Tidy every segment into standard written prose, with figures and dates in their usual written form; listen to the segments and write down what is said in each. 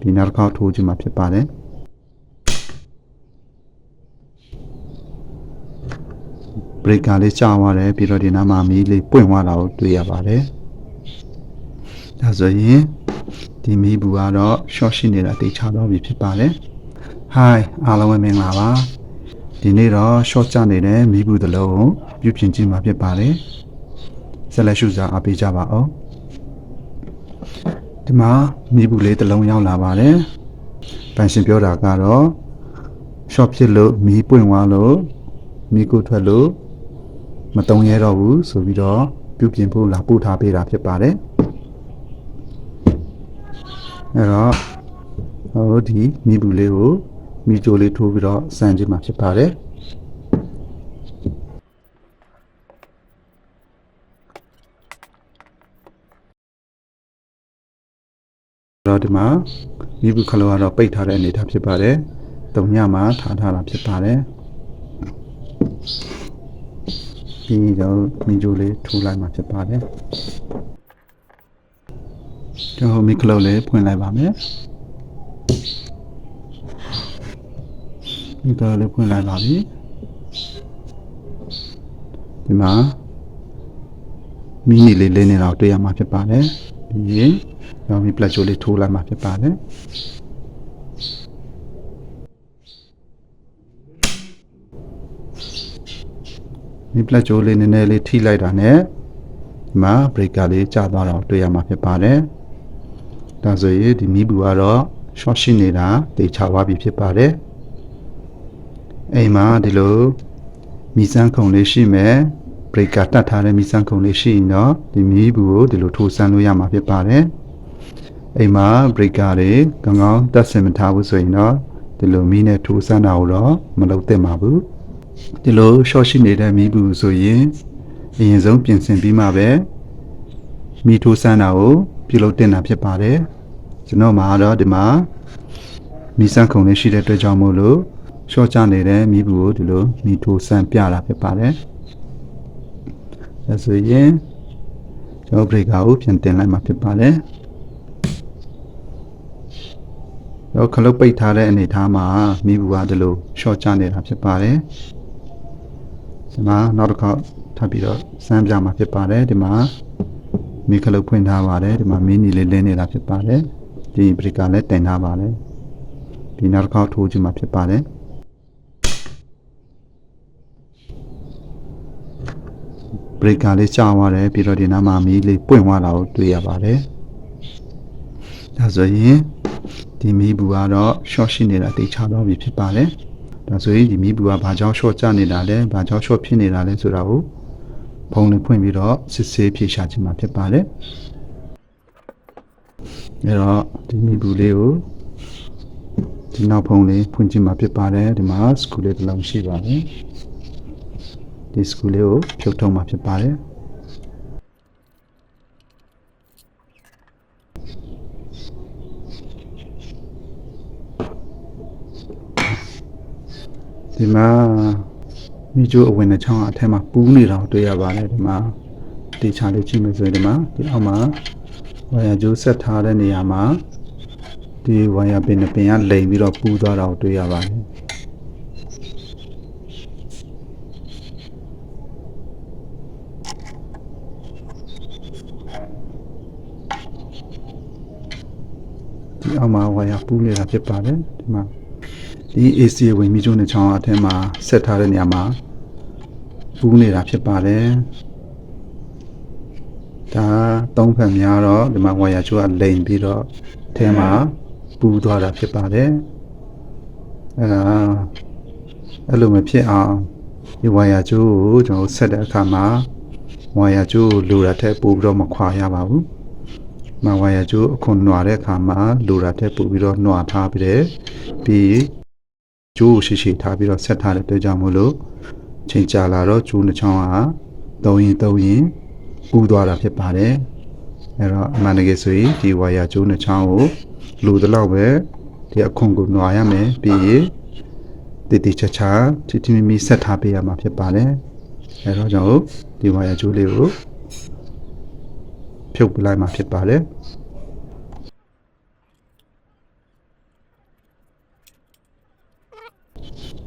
ဒီနောက်တစ်ခေါက်ထိုးကြည့်မှာဖြစ်ပါတယ်ဘရိတ်ကလေးကြာသွားတယ်ပြီးတော့ဒီနားမှာမီးလေးပွင့်သွားတာကိုတွေ့ရပါတယ်ဒါဆိုရင်ဒီမီးဘူးကတော့ short ရှိနေတာတိတ်ချတော့ပြီဖြစ်ပါတယ် Hi အားလုံးပဲမင်္ဂလာပါဒီနေ့တော့ short ချနေတဲ့မီးဘူးတစ်လုံးကိုပြုပြင်ကြည့်မှာဖြစ်ပါတယ်ဆက်လက်ရှုစားအားပေးကြပါဦးဒီမှာမီးဘူးလေးတစ်လုံးရောက်လာပါတယ်ပန်ရှင်ပြောတာကတော့ short ဖြစ်လို့မီးပွင့်သွားလို့မီးကိုထွက်လို့မတုံရဲတော့ဘူးဆိုပြီးတော့ပြုပြင်ဖို့လာပို့ထားပေးတာဖြစ်ပါတယ်အဲ့တော့ဟိုဒီမီးဘူးလေးကိုမီးကြိုးလေးထိုးပြီးတော့စမ်းကြည့်မှာဖြစ်ပါတယ်တော့ဒီမှာမီးဘူးခလုံးကတော့ပိတ်ထားတဲ့အနေအထားဖြစ်ပါတယ်တုံညမှာထားထားတာဖြစ်ပါတယ်ပြီးတော့မီးကြိုးလေးထိုးလိုက်မှာဖြစ်ပါတယ်ကျွန်တော်မီးခလုံးလေးဖွင့်လိုက်ပါမယ်မီးခလုံးလေးဖွင့်လိုက်ပါပြီဒီမှာမီးနီလေးလေးနေတော့တွေ့ရမှာဖြစ်ပါတယ်ပြီးရင်တော့မီးပလက်ကြိုးလေးထိုးလိုက်မှာဖြစ်ပါတယ်မီးပလက်ကြိုးလေးနည်းနည်းလေးထိလိုက်တာနဲ့ဒီမှာဘရိတ်ကလေးကျသွားတော့တွေ့ရမှာဖြစ်ပါတယ်ဒါဆိုရင်ဒီမီးဘူးကတော့ short ရှိနေတာတိတ်ချသွားပြီဖြစ်ပါတယ်အိမ်မှာဒီလိုမီးစမ်းခုံလေးရှိမယ်ဘရိတ်ကတတ်ထားတဲ့မီးစမ်းခုံလေးရှိရင်တော့ဒီမီးဘူးကိုဒီလိုထိုးစမ်းလို့ရမှာဖြစ်ပါတယ်အိမ်မှာဘရိတ်ကတွေကောင်းကောင်းတက်ဆင်မထားဘူးဆိုရင်တော့ဒီလိုမီးနဲ့ထိုးစမ်းတာကိုတော့မလုပ်သင့်ပါဘူးဒီလို short ရှိနေတဲ့မီးဘူးဆိုရင်အရင်ဆုံးပြင်ဆင်ပြီးမှပဲမီးထိုးစမ်းတာကိုပြုလုပ်တင်တာဖြစ်ပါတယ်ကျွန်တော်မှာတော့ဒီမှာမီးစမ်းခုံလေးရှိတဲ့အတွက်ကြောင့်မို့လို့ short ချနေတဲ့မီးဘူးကိုဒီလိုမီးထိုးစမ်းပြတာဖြစ်ပါတယ်ဒါဆိုရင်ကျွန်တော်ဘရိတ်ကိုပြန်တင်လိုက်မှာဖြစ်ပါတယ်တော့ခလုတ်ပိတ်ထားတဲ့အနေထားမှာမီးဘူးကဒီလို short ချနေတာဖြစ်ပါတယ်ဒီမှာနောက်တစ်ခေါက်ထပ်ပြီးတော့စမ်းပြမှာဖြစ်ပါတယ်ဒီမှာမီးခလုတ်ဖွင့်ထားပါတယ်ဒီမှာမီးနီလေးလင်းနေတာဖြစ်ပါတယ်ဒီဘရိတ်ကလည်းတင်ထားပါတယ်ဒီနောက်တစ်ခေါက်ထိုးကြည့်မှာဖြစ်ပါတယ်ဘရိတ်ကလေးကျသွားတယ်ပြီးတော့ဒီနားမှာမီးလေးပွင့်သွားတာကိုတွေ့ရပါတယ်ဒါဆိုရင်ဒီမီးဘူးကတော့ short ရှိနေတာတိတ်ချတော့ပြီဖြစ်ပါတယ်ဒါဆိုရင်ဒီမီးဘူးကဘာကြောင့် short ကျနေတာလဲဘာကြောင့် short ဖြစ်နေတာလဲဆိုတာကိုဖုန်းလေးဖွင့်ပြီးတော့စစ်ဆေးဖြေရှာခြင်းမှာဖြစ်ပါတယ်အဲ့တော့ဒီမီးဘူးလေးကိုဒီနောက်ဖုန်းလေးဖွင့်ခြင်းမှာဖြစ်ပါတယ်ဒီမှာစကူလေးတစ်လုံးရှိပါတယ်ဒီစကူလေးကိုဖြုတ်ထုတ်မှာဖြစ်ပါတယ်ဒီမှာမီးကြိုးအဝင်တဲ့ချောင်းအထက်မှာပူးနေတာကိုတွေ့ရပါတယ်ဒီမှာတေချာလေးကြည့်မယ်ဆိုရင်ဒီမှာဒီအောက်မှာဝါယာကြိုးဆက်ထားတဲ့နေရာမှာဒီဝါယာပင်ကလိမ်ပြီးတော့ပူးသွားတာကိုတွေ့ရပါတယ်ဒီအောက်မှာဝါယာပူးနေတာဖြစ်ပါတယ်ဒီမှာဒီ AC ဝင်မီးကြိုးနဲ့ချောင်းအထက်မှာဆက်ထားတဲ့နေရာမှာပူးနေတာဖြစ်ပါတယ်ဒါသုံးဖက်များတော့ဒီမှာဝါယာကြိုးကလိမ်ပြီးတော့အထဲမှာပူးသွားတာဖြစ်ပါတယ်အဲ့လိုမဖြစ်အောင်ဒီဝါယာကြိုးကိုကျွန်တော်ဆက်တဲ့အခါမှာဝါယာကြိုးလိုတာထက်ပိုပြီးတော့မခွာရပါဘူးဝါယာကြိုးအခွန်နွာတဲ့အခါမှာလိုတာထက်ပိုပြီးတော့နွာထားပြီးတယ်ပြီးကျိုးရှိထားပြီးတော့ဆက်ထားတဲ့အတွက်ကြောင့်မို့လို့ချိန်ကြာလာတော့ကျိုးနှချောင်းကသုံးရင်ပူသွားတာဖြစ်ပါတယ်အဲ့တော့အမှန်တကယ်ဆိုရင်ဒီဝါယာကျိုးနှချောင်းကိုလိုသလောက်ပဲဒီအခွန်ကိုနွာရမယ်ပြီးရင်တိချာချာထိမိမိဆက်ထားပေးရမှာဖြစ်ပါတယ်အဲ့တော့ကျွန်တော်ဒီဝါယာကျိုးလေးကိုဖြုတ်ပလိုက်မှာဖြစ်ပါတယ်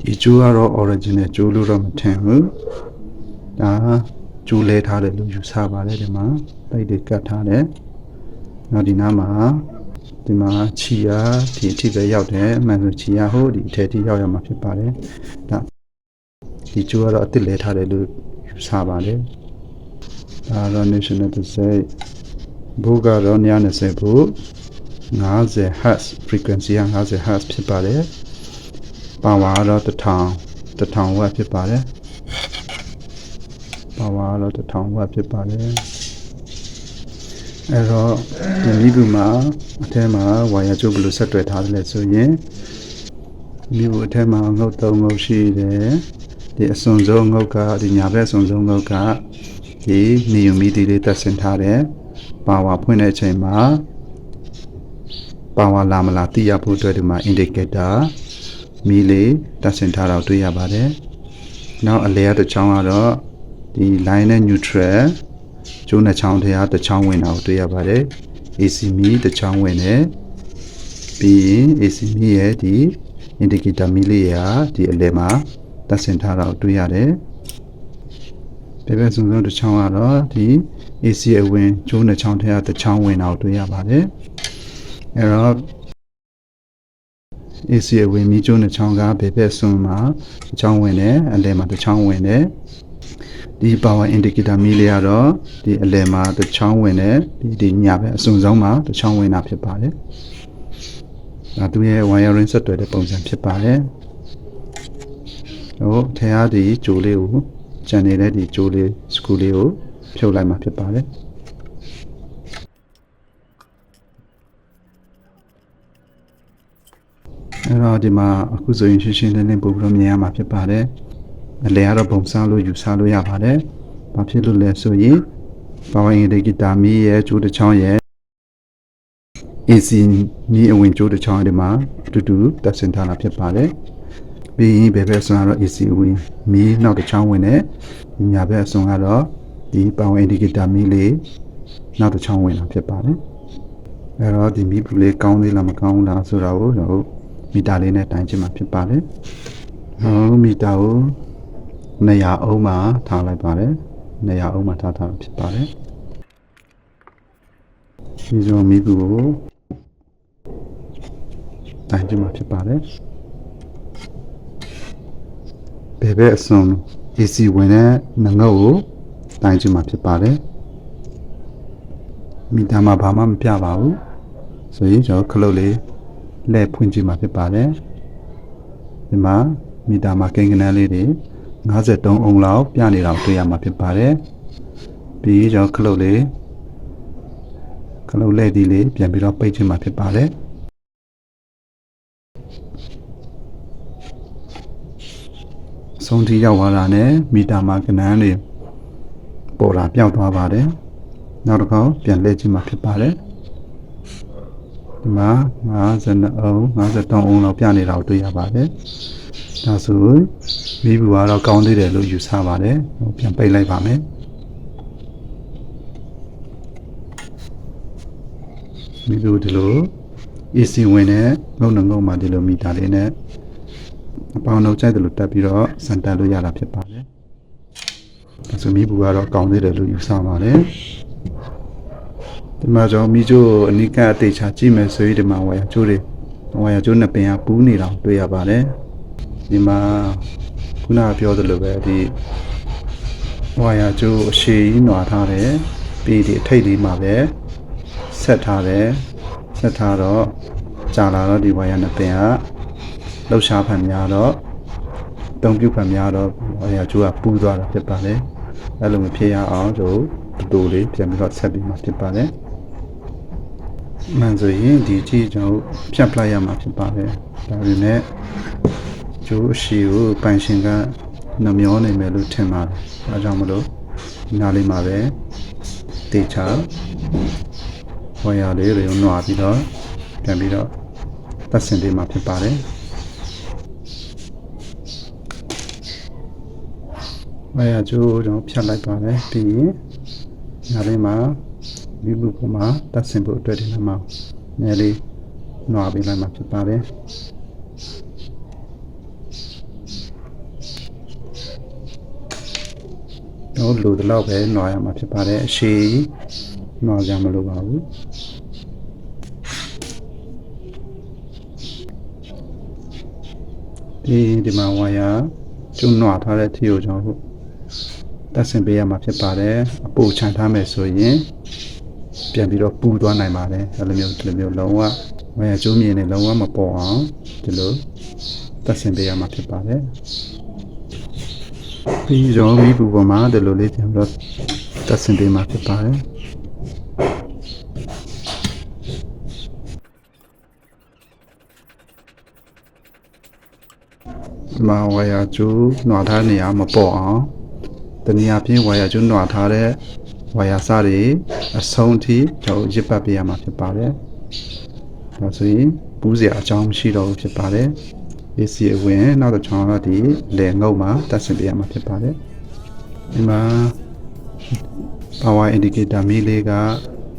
ဒီကျိုးကတော့ original ကျိုးလို့တော့မထင်ဘူးဒါကျိုးလဲထားတယ်လို့ယူဆပါတယ်ဒီမှာတိုက်တွေကတ်ထားတယ်နောက်ဒီနားမှာဒီမှာခြီယာဒီအထိပဲရောက်တယ်အမှန်ဆိုခြီယာဟိုဒီအထက်ထိရောက်ရမှာဖြစ်ပါတယ်ဒါဒီကျိုးကတော့အစ်စ်လဲထားတယ်လို့ယူဆပါတယ်ဒါတော့ national 30ဘိုးကတော့90ဘို့50 Hz frequency က50 Hz ဖြစ်ပါတယ် power တော့1000 watt ဖြစ်ပါတယ် power တော့1000 watt ဖြစ်ပါတယ်အဲ့တော့ဒီမိဘူးမှာအထက်မှာဝါယာကျိုးဘယ်လိုဆက်တွဲထားတယ်လဲဆိုရင်မိဘူးအထက်မှာငုတ်3ငုတ်ရှိတယ်ဒီအစွန်ဆုံးငုတ်ကဒီညာဘက်အစွန်ဆုံးငုတ်ကဒီနီယိုမီဒီလေးတက်ဆင်ထားတယ်ပါဝါဖွင့်တဲ့အချိန်မှာပါဝါလာမလာသိရဖို့အတွက်ဒီမှာ indicator မီလေးတက်ဆင်ထားတော့တွေ့ရပါတယ်နောက်အလဲတစ်ချောင်းကတော့ဒီ line နဲ့ neutral ကျိုးနှစ်ချောင်းတရားတစ်ချောင်းဝင်တာကိုတွေ့ရပါတယ် AC မီတစ်ချောင်းဝင်တယ်ပြီးရင် AC မီရဲ့ဒီ indicator မီလေးရာဒီအလဲမှာတက်ဆင်ထားတာကိုတွေ့ရတယ်ဘယ်စုံတစ်ချောင်းကတော့ဒီ AC အဝင်ကျိုးနှစ်ချောင်းတရားတစ်ချောင်းဝင်တာကိုတွေ့ရပါတယ်အဲ့တော့ AC အဝင်မီကျိုးနှစ်ချောင်းကဘယ်ဘက်စွန်းမှာတစ်ချောင်းဝင်တယ်အလဲမှာတစ်ချောင်းဝင်တယ်ဒီ power indicator မီလေးကတော့ဒီအလဲမှာတစ်ချောင်းဝင်တယ်ဒီညာဘက်အစွန်ဆုံးမှာတစ်ချောင်းဝင်တာဖြစ်ပါတယ်ဒါသူရဲ့ wiring ဆက်တွဲတဲ့ပုံစံဖြစ်ပါတယ်ဟိုထဲအားဒီကြိုးလေးကိုကျန်နေတဲ့ဒီကြိုးလေးစကူလေးကိုဖြုတ်လိုက်မှာဖြစ်ပါတယ်အဲ့တော့ဒီမှာအခုဆိုရင်ရှင်းရှင်းလင်းလင်းပို့ပြီးတော့မြင်ရမှာဖြစ်ပါတယ်အလဲကတော့ပုံစားလို့ယူဆလို့ရပါတယ်ဘာဖြစ်လို့လဲဆိုရင် power indicator မီးရဲ့ကျိုးတစ်ချောင်းရဲ့ AC မီးအဝင်ကျိုးတစ်ချောင်းဒီမှာအတူတူတက်ဆင်ထားတာဖြစ်ပါတယ်ပြီးရင်ဘယ်ဘက်ဆိုတော့ AC ဝင်မီးနောက်တစ်ချောင်းဝင်တယ်ညာဘက်အစွန်ကတော့ဒီ power indicator မီးလေးနောက်တစ်ချောင်းဝင်တာဖြစ်ပါတယ်အဲ့တော့ဒီမီးဘူးလေးကောင်းသေးလားမကောင်းလားဆိုတာကိုကျွန်တော်မီတာလေးနဲ့တိုင်းကြည့်မှာဖြစ်ပါတယ်ဟောမီတာကို200 ohms မှာထားလိုက်ပါတယ်200 ohms မှာထားတာဖြစ်ပါတယ်ဒီဆိုမီဘူးကိုတိုင်းကြည့်မှာဖြစ်ပါတယ်ဘယ်ဘက်အစွန် AC ဝင်တဲ့ငငုတ်ကိုတိုင်းကြည့်မှာဖြစ်ပါတယ်မီတာမှာဘာမှမပြပါဘူးဆိုရင်ကျွန်တော်ခလုတ်လေးလဲဖွင့်ကြည့်မှာဖြစ်ပါတယ်ဒီမှာမီတာမှာကိန်းဂဏန်းလေးတွေ53 ohms လောက်ပြနေတာကိုတွေ့ရမှာဖြစ်ပါတယ်ပြီးကျွန်တော်ခလုတ်လဲဒီလေးပြန်ပြီးတော့ပိတ်ကြည့်မှာဖြစ်ပါတယ်ဆုံးထိရောက်သွားတာနဲ့မီတာမှာကဏ္ဍတွေပေါ်လာပြောက်သွားပါတယ်နောက်တစ်ခါပြန်လဲကြည့်မှာဖြစ်ပါတယ်ဒီမှာ52 ohms 53 ohms လောက်ပြနေတာကိုတွေ့ရပါတယ်ဒါဆိုမီးဘူးကတော့ကောင်းသေးတယ်လို့ယူဆပါတယ်ပြန်ပိတ်လိုက်ပါမယ်မီးဘူးဒီလို AC ဝင်တဲ့ငုံငုံမှာဒီလိုမီတာလေးနဲ့အပေါင်းတော့ကြိုက်တယ်လို့တက်ပြီးတော့စံတက်လို့ရတာဖြစ်ပါတယ်ဒါဆိုမီးဘူးကတော့ကောင်းသေးတယ်လို့ယူဆပါတယ်ဒီမှာကျွန်တော်မီးကျိုးအနိကအသေးချာကြည့်မယ်ဆိုရင်ဒီမှာဝါယာကျိုးနှစ်ပင်ကပူးနေတာတွေ့ရပါတယ်ဒီမှာခုနကပြောသလိုပဲဒီဝါယာကျိုးအရှိကြီးနွားထားတယ်ပြီးဒီအထိတ်လေးမှာပဲဆက်ထားတော့ကြာလာတော့ဒီဝါယာနှစ်ပင်ကလှုပ်ရှားဖန်များတော့တုံပြုတ်ဖန်များတော့ဝါယာကျိုးကပူးသွားတာဖြစ်ပါတယ်အဲ့လိုမဖြစ်ရအောင်ကျွန်တော်တူလေးပြန်ပြီးတော့ဆက်ပြီးမှဖြစ်ပါတယ်မှန်ဆိုရင်ဒီကြည့်ကျွန်တော်ဖြတ်ပလိုက်ရမှာဖြစ်ပါတယ်ဒါပေမဲ့ကျိုးအရှိကိုပိုင်ရှင်ကနှမျောနေမယ်လို့ထင်ပါတယ်အဲကြောင့်မလို့ဒီနားလေးမှာပဲတေချာဝါယာလေးတွေနွားပြီးတော့ပြန်ပြီးတော့ပတ်စင်ပေးမှာဖြစ်ပါတယ်ဝါယာကျိုးကျွန်တော်ဖြတ်လိုက်ပါတယ်ပြီးရင်နားလေးမှာမီးဘူးပေါ်မှာတက်ဆင်ဖို့အတွက်ဒီမှာနည်းလေးနွားပေးလိုက်မှာဖြစ်ပါတယ် တော့လိုတလောက်ပဲနွားရမှာဖြစ်ပါတယ်အရှိနွားကြမလို့ပါဘူးဒီမှာဝါယာကျွန်းနွားထားတဲ့ထီကိုကျွန်တော်တို့တက်ဆင်ပေးရမှာဖြစ်ပါတယ်အပူချန်ထားမယ်ဆိုရင်ပြန်ပြီးတော့ပူသွားနိုင်ပါတယ်အဲ့လိုမျိုးလုံးဝဝါယာကျွန်းမြင်နေလုံးဝမပေါ်အောင်ဒီလိုတက်ဆင်ပေးရမှာဖြစ်ပါတယ်ပြီးတော့မိဘူးပေါ်မှာဒီလိုလေးပြန်ပြီးတော့တက်ဆင်ပေးမှာဖြစ်ပါတယ်ဒီမှာဝါယာကျိုးနွားထားနေရမပေါ်အောင်တနည်းအားဖြင့်ဝါယာကျိုးနွားထားတဲ့ဝါယာစတွေအဆုံးထိကျွန်တော်ရစ်ပတ်ပေးရမှာဖြစ်ပါတယ်ဒါဆိုရင်ပူးစရာအကြောင်းမရှိတော့ဘူးဖြစ်ပါတယ်AC အဝင်နောက်တော့ကျွန်တော်တို့ဒီလေငုတ်မှာတက်ဆင်ပေးရမှာဖြစ်ပါတယ်ဒီမှာ power indicator မီးလေးက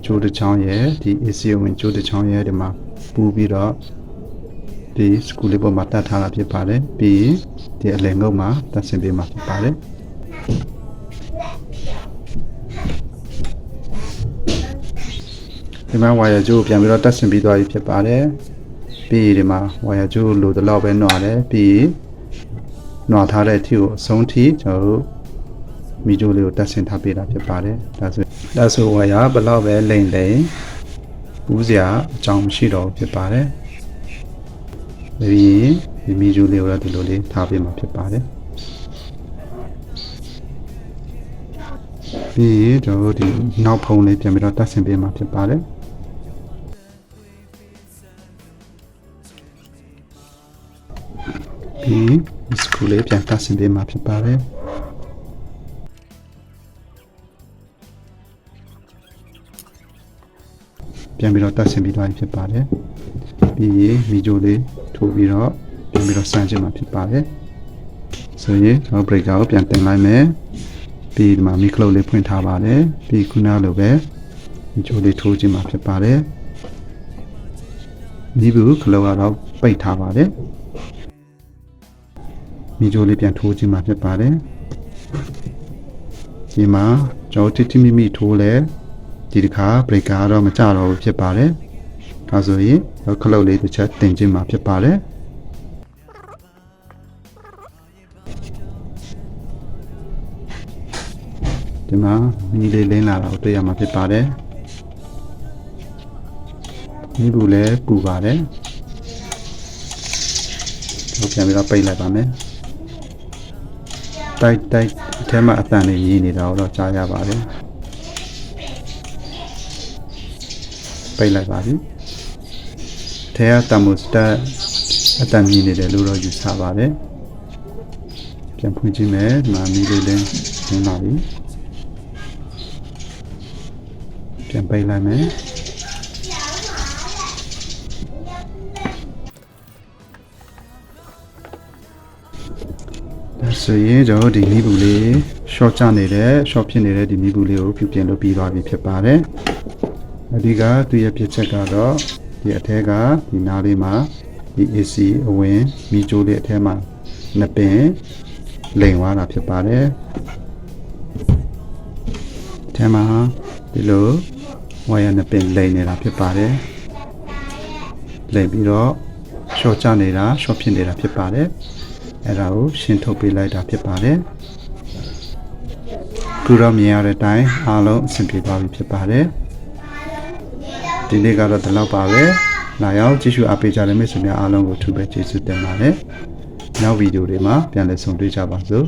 ကျိုးတစ်ချောင်းရဲ့ဒီ AC အဝင်ကျိုးတစ်ချောင်းရဲ့ဒီမှာပူးပြီးတော့ဒီစကူလေးပေါ်မှာတတ်ထားတာဖြစ်ပါတယ်ပြီးဒီအလယ်ငုတ်မှာတက်ဆင်ပေးမှာဖြစ်ပါတယ်ဒီမှာဝါယာကျိုးပြန်ပြီးတော့တက်ဆင်ပြီးသွားပြီဖြစ်ပါတယ်ပြီးဒီမှာဝါယာကျိုးလိုတလောက်ပဲနှွာတယ်ပြီးနှွာထားတဲ့အထိကိုအဆုံးထိကျွန်တော်တို့မီဂျိုးလေးကိုတက်ဆင်ထားပေးတာဖြစ်ပါတယ်ဒါဆိုဝါယာဘလောက်ပဲလိမ့်ပူးစရာအကြောင်းမရှိတော့ဘူးဖြစ်ပါတယ်ပြီးဒီမီဂျိုးလေးကိုဒီလိုလေးထားပေးမှာဖြစ်ပါတယ်ပြီးကျွန်တော်တို့ဒီနောက်ဖုံးလေးပြန်ပြီးတော့တက်ဆင်ပေးမှာဖြစ်ပါတယ်ပြီးစကူလေးပြန်တက်ဆင်ပေးမှာဖြစ်ပါတယ်ပြန်ပြီးတော့တက်ဆင်ပြီးသွားပြီဖြစ်ပါတယ်ပြီးမီဂျိုလေးထိုးပြီးတော့ပြန်ပြီးတော့ဆန်းချင်မှာဖြစ်ပါတယ်ဆိုရင်ကျွန်တော် breaker ကိုပြန်တင်လိုက်မယ်ပြီးဒီမှာမီကလုတ်လေးဖွင့်ထားပါတယ်ပြီးခုနလိုပဲမီဂျိုလေးထိုးခြင်းမှာဖြစ်ပါတယ်ဒီဘူးကလုတ်ကတော့ပိတ်ထားပါတယ်မီဂျိုလေးပြန်ထိုးခြင်းမှာဖြစ်ပါတယ်ဒီမှာကျွန်တော်တိမိထိုးလဲဒီတစ်ခါ breaker တော့မကြတော့ဘူးဖြစ်ပါတယ်ဒါဆိုရင်ခလုတ်လေးတစ်ချက်တင်ခြင်းမှာဖြစ်ပါတယ်ဒီမှာမီးလေးလင်းလာတာကိုတွေ့ရမှာဖြစ်ပါတယ်မီးဘူးလည်းပူပါတယ်ကျွန်တော်ပြန်ပြီးတော့ပိတ်လိုက်ပါမယ်တိုက်အထဲမှာအတန်လေးရေးနေတာကိုတော့ကြားရပါတယ်ပိတ်လိုက်ပါပြီထဲကတမ်မိုစတက်အတန်မြည်နေတယ်လို့တော့ယူဆပါတယ်ပြန်ဖွင့်ကြည့်မယ်ဒီမှာမီးလေးလင်းလာပြီပြန်ပိတ်လိုက်မယ်ဒါဆိုရင်ကျွန်တော်ဒီမီးဘူးလေး short ချနေတဲ့ short ဖြစ်နေတဲ့ဒီမီးဘူးလေးကိုပြုပြင်လို့ပြီးသွားပြီဖြစ်ပါတယ်အဓိကသူရဲ့ဖြစ်ချက်ကတော့ဒီအထက်ကဒီနားလေးမှာဒီ AC အဝင်မီးကြိုးလေးအထဲမှာနှစ်ပင်လိမ်သွားတာဖြစ်ပါတယ်အထဲမှာဒီလိုဝါယာနှစ်ပင်လိမ်နေတာဖြစ်ပါတယ်လိမ်ပြီးတော့ short ချနေတာ short ဖြစ်နေတာဖြစ်ပါတယ်အဲ့ဒါကိုရှင်းထုတ်ပေးလိုက်တာဖြစ်ပါတယ်ခုတော့မြင်ရတဲ့အတိုင်းအားလုံးအဆင်ပြေသွားပြီဖြစ်ပါတယ်ဒီနေ့ကတော့ဒီလောက်ပါပဲလာရောက်ကြည့်ရှုအားပေးကြတဲ့မိတ်ဆွေများအားလုံးကိုထူးပဲကျေးဇူးတင်ပါတယ်နောက်ဗီဒီယိုတွေမှာပြန်လည်ဆုံတွေ့ကြပါစို့